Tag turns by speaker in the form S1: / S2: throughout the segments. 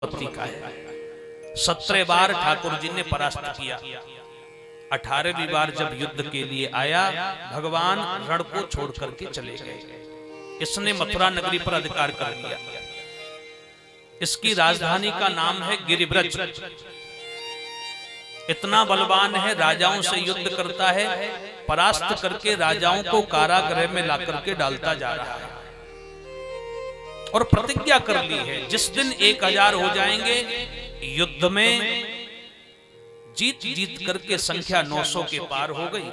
S1: पति का है। 17 बार ठाकुर जी ने परास्त किया। 18वीं बार जब युद्ध के लिए आया, भगवान रण को छोड़ करके चले गए। इसने मथुरा नगरी पर अधिकार कर लिया। इसकी राजधानी का नाम है गिरिब्रज। इतना बलवान है, राजाओं से युद्ध करता है, परास्त करके राजाओं को कारागृह में ला करके डालता जा रहा है। और प्रतिज्ञा कर ली है, जिस दिन 1000 हो जाएंगे युद्ध में, जीत जीत करके संख्या 900 के पार हो गई।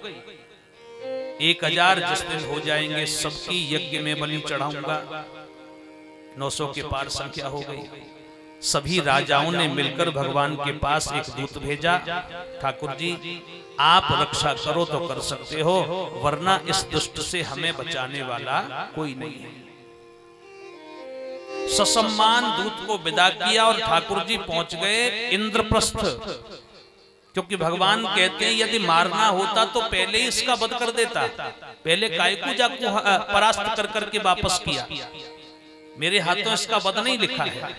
S1: 1000 जिस दिन हो जाएंगे सबकी यज्ञ में बलि चढ़ाऊंगा। 900 के पार संख्या हो गई। सभी राजाओं ने मिलकर भगवान के पास एक दूत भेजा, ठाकुर जी आप रक्षा करो तो कर सकते हो, वरना इस दुष्ट से हमें बचाने वाला कोई नहीं है। ससम्मान दूत को विदा किया और ठाकुर जी पहुंच गए इंद्रप्रस्थ। क्योंकि भगवान कहते हैं यदि मारना होता तो पहले ही इसका वध कर देता, पहले कायकूजा को परास्त कर करके वापस किया। मेरे हाथों इसका वध नहीं लिखा है,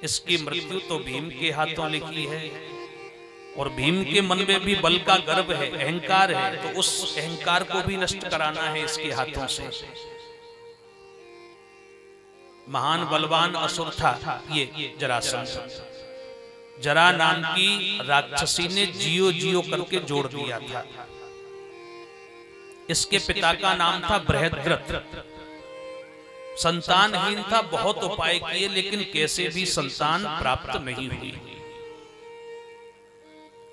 S1: इसकी मृत्यु तो भीम के हाथों लिखी है। और भीम के मन में भी बल का गर्व है, अहंकार है, तो उस अहंकार को भी नष्ट कराना है इसके हाथों से। महान बलवान असुर था ये जरासंध। जरा नाम की राक्षसी ने जियो जियो करके जोड़ दिया था। इसके पिता का नाम था बृहद्रथ। संतानहीन था, बहुत उपाय किए लेकिन कैसे भी संतान प्राप्त नहीं हुई।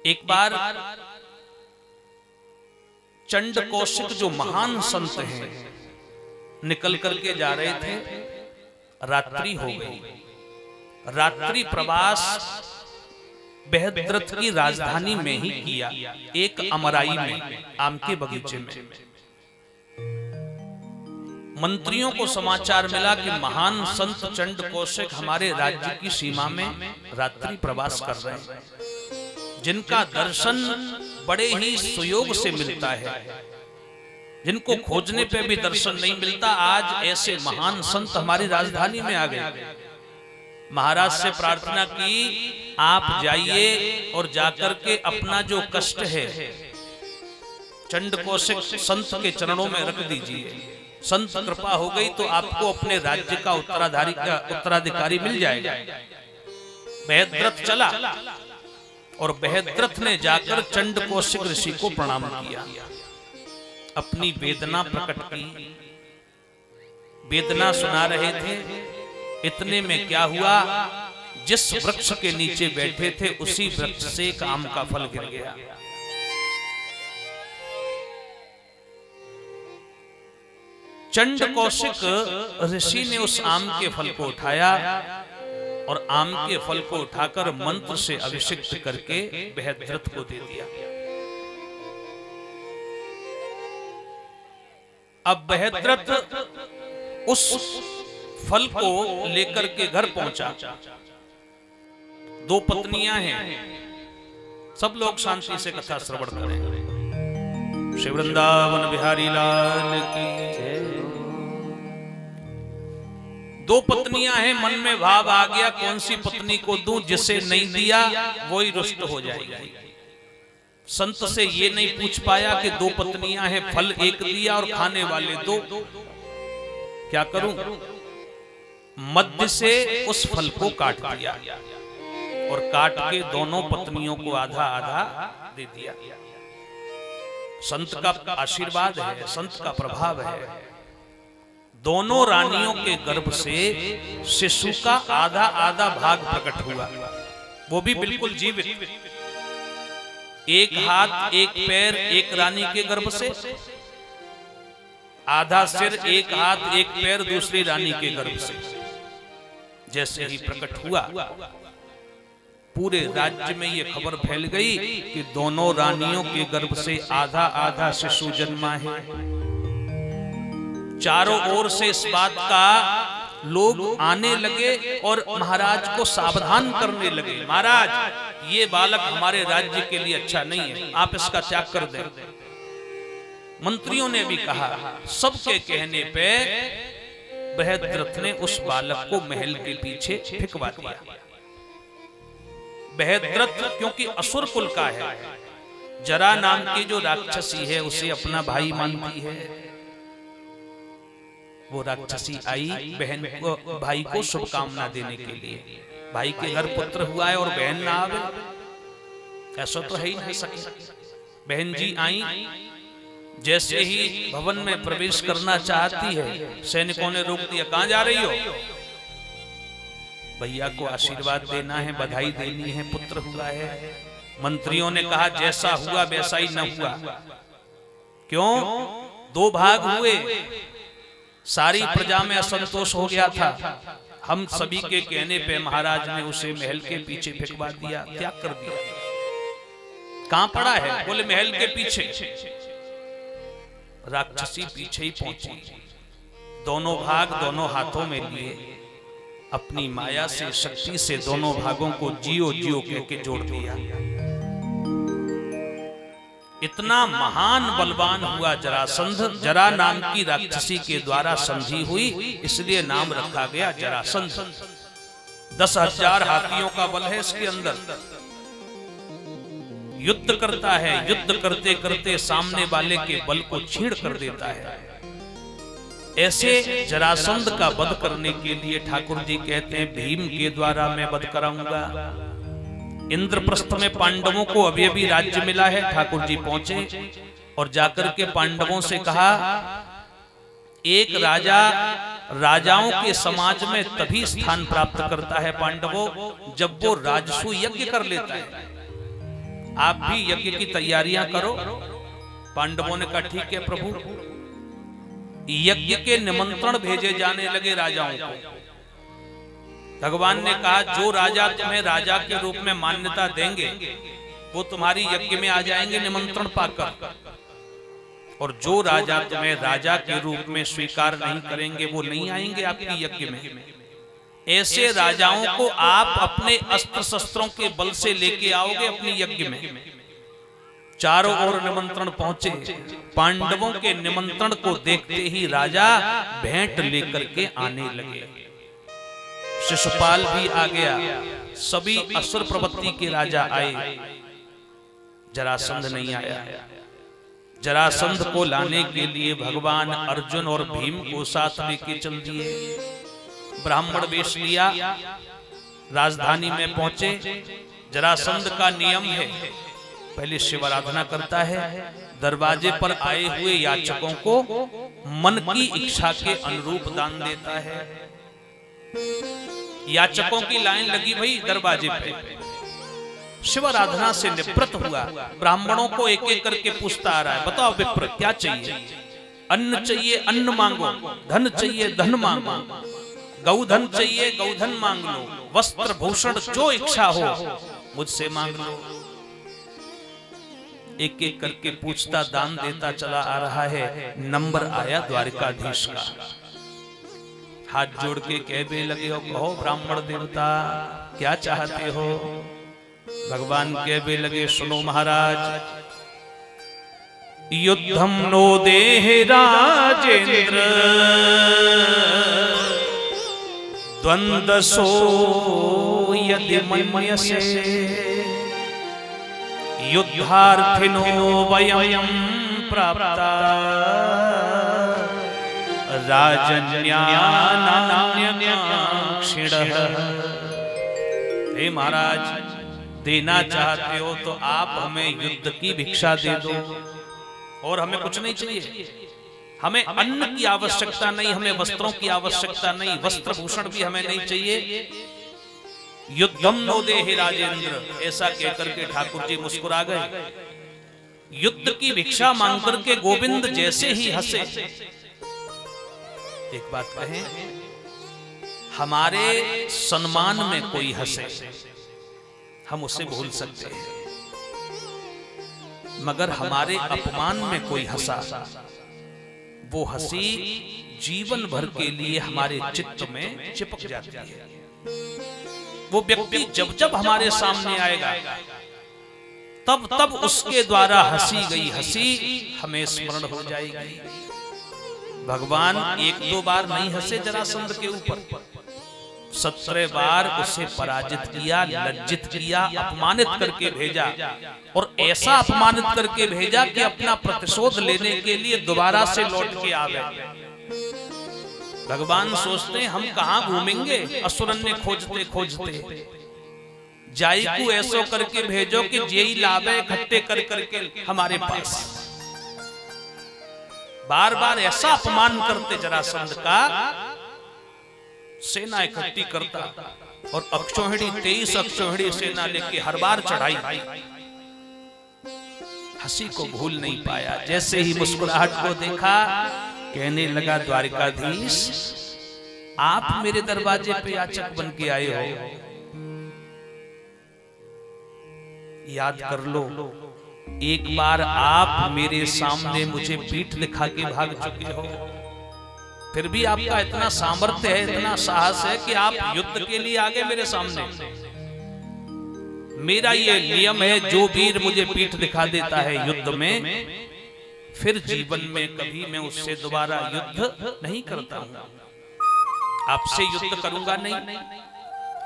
S1: एक बार चंड कौशिक जो महान संत हैं निकल करके जा रहे थे, रात्रि हो गई। रात्रि प्रवास बृहद्रथ की राजधानी में ही किया, एक अमराई में, आम के बगीचे में। मंत्रियों को समाचार मिला कि महान संत चंड कौशिक हमारे राज्य की सीमा में रात्रि प्रवास कर रहे हैं, जिनका दर्शन बड़े ही सुयोग से मिलता है, जिनको खोजने पे भी दर्शन नहीं मिलता। आज ऐसे महान संत हमारी राजधानी में आ गए। महाराज से प्रार्थना की आप जाइए और जाकर के अपना जो कष्ट है चंड कौशिक संत के चरणों में रख दीजिए। संत कृपा हो गई तो आपको अपने राज्य का उत्तराधिकारी मिल जाएगा। बृहद्रथ चला और बृहद्रथ ने जाकर चंड कौशिक ऋषि को प्रणाम किया, अपनी वेदना प्रकट की। वेदना सुना रहे थे। इतने में क्या हुआ, जिस वृक्ष के नीचे बैठे थे उसी वृक्ष से एक आम का फल गिर गया। चंड कौशिक ऋषि ने उस आम के फल को उठाया और आम के फल को उठाकर मंत्र से अभिषिक्त करके बृहद्रथ को दे दिया। अब बृहद्रथ उस फल को लेकर के घर पहुंचा। 2 पत्नियां हैं। सब लोग शांति से कथा श्रवण करें। श्री वृंदावन बिहारी लाल की जय। 2 पत्नियां हैं। मन में भाव आ गया कौन सी पत्नी को दूं, जिसे नहीं दिया वही रुष्ट हो जाएगी। संत से ये नहीं पूछ पाया कि 2 पत्नियां हैं, फल एक दिया और खाने वाले 2, क्या करूं? मध्य से उस फल को काट दिया और काट के दोनों पत्नियों को आधा आधा दे दिया। संत का आशीर्वाद है, संत का प्रभाव है। दोनों रानियों के गर्भ से शिशु का आधा आधा भाग प्रकट हुआ, वो भी बिल्कुल जीवित। एक हाथ एक पैर एक रानी के गर्भ से, आधा सिर एक हाथ एक पैर दूसरी रानी के गर्भ से। जैसे ही प्रकट हुआ पूरे राज्य में ये खबर फैल गई कि दोनों रानियों के गर्भ से आधा आधा शिशु जन्मा है। चारों ओर से इस बात का लोग आने लगे और महाराज को सावधान करने लगे, महाराज ये बालक हमारे राज्य के लिए अच्छा नहीं है, आप इसका त्याग कर दें। मंत्रियों ने भी कहा। सबके कहने पे बृहद्रथ ने उस बालक को महल के पीछे फेंकवा दिया। बृहद्रथ क्योंकि असुर कुल का है, जरा नाम की जो राक्षसी है उसे अपना भाई मानती है। वो राक्षसी आई बहन को, भाई को शुभकामना देने के लिए। भाई के घर पुत्र हुआ है और बहन ना आवे, ऐसा तो है ही नहीं सके। बहन जी आई, जैसे ही भवन में प्रवेश करना चाहती है, सैनिकों ने रोक दिया। कहां जा रही हो? भैया को आशीर्वाद देना है, बधाई देनी है, पुत्र हुआ है। मंत्रियों ने कहा जैसा हुआ वैसा ही न हुआ। क्यों? 2 भाग हुए, सारी प्रजा में असंतोष हो गया था। हम सभी के कहने पे महाराज ने उसे महल के पीछे फेंकवा दिया, त्याग कर दिया। कहां पड़ा है? बोले महल के पीछे। राक्षसी पीछे ही पहुंची, दोनों भाग दोनों हाथों में लिए, अपनी माया से, शक्ति से दोनों भागों को जियो जियो कह के जोड़ दिया। इतना महान बलवान हुआ जरासंध। जरा नाम की राक्षसी के द्वारा समझी हुई, इसलिए नाम रखा गया जरासंध। 10,000 हाथियों का बल है इसके अंदर। युद्ध करता है, युद्ध करते करते सामने वाले के बल को छीड़ कर देता है। ऐसे जरासंध का वध करने के लिए ठाकुर जी कहते हैं भीम के द्वारा मैं वध कराऊंगा। इंद्रप्रस्थ में पांडवों को अभी अभी राज्य मिला है। ठाकुर जी पहुंचे और जाकर के पांडवों से कहा, एक राजा राजाओं के समाज में तभी स्थान प्राप्त करता है पांडवों, जब वो राजसू यज्ञ कर लेता है। आप भी यज्ञ की तैयारियां करो। पांडवों ने कहा ठीक है प्रभु। यज्ञ के निमंत्रण भेजे जाने लगे राजाओं को। भगवान ने कहा जो राजा तुम्हें राजा के रूप में मान्यता देंगे वो तुम्हारी यज्ञ में आ जाएंगे निमंत्रण पाकर, और जो राजा तुम्हें राजा के रूप में स्वीकार नहीं करेंगे वो नहीं आएंगे आपकी यज्ञ में। ऐसे राजाओं को आप अपने अस्त्र शस्त्रों के बल से लेके आओगे अपनी यज्ञ में। चारों ओर निमंत्रण पहुंचे। पांडवों के निमंत्रण को देखते ही राजा भेंट लेकर के आने लगे। शिशुपाल भी आ गया, सभी असुर प्रवृत्ति के राजा आए। जरासंध नहीं आया। जरासंध को लाने के लिए भगवान अर्जुन और भीम को साथ लेके चल दिए। ब्राह्मण वेश लिया, राजधानी में पहुंचे। जरासंध का नियम है पहले शिव आराधना करता है, दरवाजे पर आए हुए याचकों को मन की इच्छा के अनुरूप दान देता है। याचकों की लाइन लगी भाई दरवाजे पे। शिव आराधना से निवृत्त हुआ, ब्राह्मणों को एक एक करके पूछता आ रहा है, बताओ विप्र क्या चाहिए? अन्न चाहिए अन्न मांगो, धन चाहिए धन मांगो, गौधन चाहिए गौधन मांग लो, वस्त्र भूषण जो इच्छा हो मुझसे मांग लो। एक एक करके पूछता दान देता चला आ रहा है। नंबर आया द्वारिकाधीश का। हाथ जोड़ के कहने लगे हो, कहो ब्राह्मण देवता क्या चाहते हो? भगवान कहने लगे, सुनो महाराज, युद्धम नो देह राजेंद्र द्वंद्वसो यदि मन्यसे युद्धार्थिनो वयं प्राप्ता राजन्यानान्यक्षिणः। हे महाराज, देना चाहते हो तो आप हमें युद्ध की भिक्षा दे दो, और हमें कुछ नहीं चाहिए। हमें अन्न की आवश्यकता नहीं, हमें वस्त्रों की आवश्यकता नहीं, वस्त्र भूषण भी हमें नहीं चाहिए। युद्धम नो देहि राजेंद्र, ऐसा कहकर के ठाकुर जी मुस्कुरा गए। युद्ध की भिक्षा मांग करके गोविंद जैसे ही हंसे। एक बात कहें, हमारे सम्मान में कोई हंसे हम उसे भूल सकते हैं, मगर हमारे अपमान में कोई हंसा, वो हंसी जीवन भर के लिए हमारे चित्त में चिपक जाती है। वो व्यक्ति जब जब हमारे सामने आएगा तब तब उसके द्वारा हंसी गई हंसी हमें स्मरण हो जाएगी। भगवान 1-2 बार नहीं हंसे जरासंध के ऊपर, 17 बार उसे पराजित किया, लज्जित किया, अपमानित करके भेजा और ऐसा अपमानित करके भेजा कि अपना प्रतिशोध लेने के लिए दोबारा से लौट के आ गए। भगवान सोचते हैं हम कहां घूमेंगे, असुरन ने खोजते खोजते जाई को ऐसो करके भेजो कि जेई लावे इकट्ठे कर करके हमारे पास। बार बार ऐसा अपमान करते जरासंध का, सेना इकट्ठी करता और अक्षौहिणी 23 अक्षौहिणी सेना लेके हर बार चढ़ाई। हंसी को भूल नहीं पाया। जैसे ही मुस्कुराहट को देखा कहने लगा, द्वारिकाधीश आप मेरे दरवाजे पे याचक बन के आए हो, याद कर लो एक बार आप मेरे सामने मुझे पीठ दिखा के भाग चुके हो, फिर भी आपका इतना सामर्थ्य है, इतना साहस है कि आप युद्ध के लिए आगे मेरे सामने। मेरा ये नियम है, जो वीर मुझे पीठ दिखा देता है युद्ध में, फिर जीवन में कभी मैं उससे दोबारा युद्ध नहीं करता हूं, आपसे युद्ध करूंगा नहीं।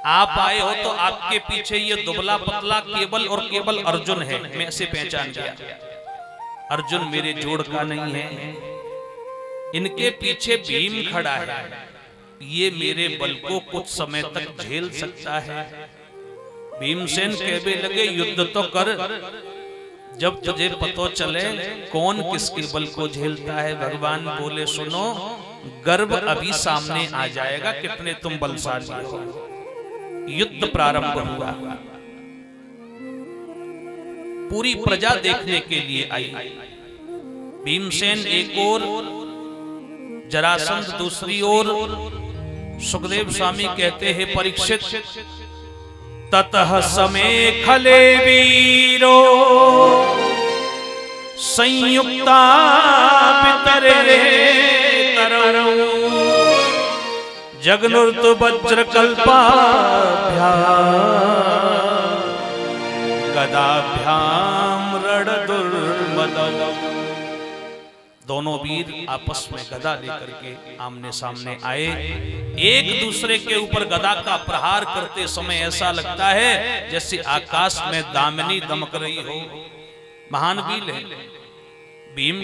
S1: आप आए हो तो आपके पीछे ये दुबला पतला केवल और केवल अर्जुन है, मैं ऐसे पहचान गया। अर्जुन मेरे जोड़ का नहीं है, इनके पीछे भीम खड़ा है, ये मेरे बल को कुछ समय तक झेल सकता है। भीमसेन कहने लगे, युद्ध तो कर, जब तुझे पता चले कौन किसके बल को झेलता है। भगवान बोले, सुनो गर्व अभी सामने आ जाएगा, कितने तुम बलशाली हो। युद्ध प्रारंभ हुआ, पूरी प्रजा देखने के लिए आई। भीमसेन एक ओर, जरासंध दूसरी ओर। सुखदेव स्वामी कहते हैं, परीक्षित ततः समेखले वीरो संयुक्ता पितरे तरौ जगनुर्त वज्रकल्पाभ्याम गदाभ्याम रणदुर्मदौ। दोनों वीर आपस में गदा लेकर के आमने सामने आए। एक दूसरे के ऊपर गदा का प्रहार करते समय ऐसा लगता है जैसे आकाश में दामिनी दमक रही हो। महान वीर है भीम।